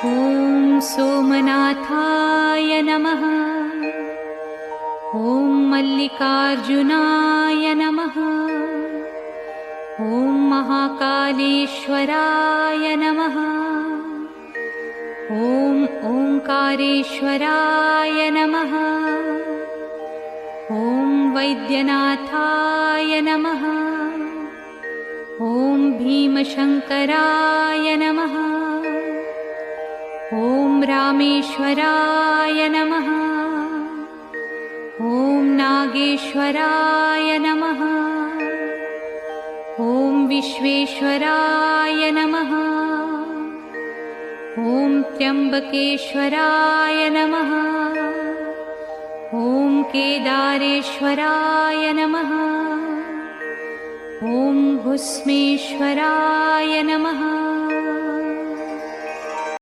ॐ सोमनाथाय नमः। ॐ मल्लिकार्जुनाय नमः। ॐ महाकालेश्वराय नमः। ॐ ओंकारेश्वराय नमः। ॐ वैद्यनाथाय नमः। ॐ भीमशंकराय नमः। ॐ रामेश्वराय नमः। ॐ नागेश्वराय नमः। ॐ विश्वेश्वराय नमः। ॐ त्र्यंबकेश्वराय नमः। ॐ केदारेश्वराय नमः। ॐ भुस्मेश्वराय नमः।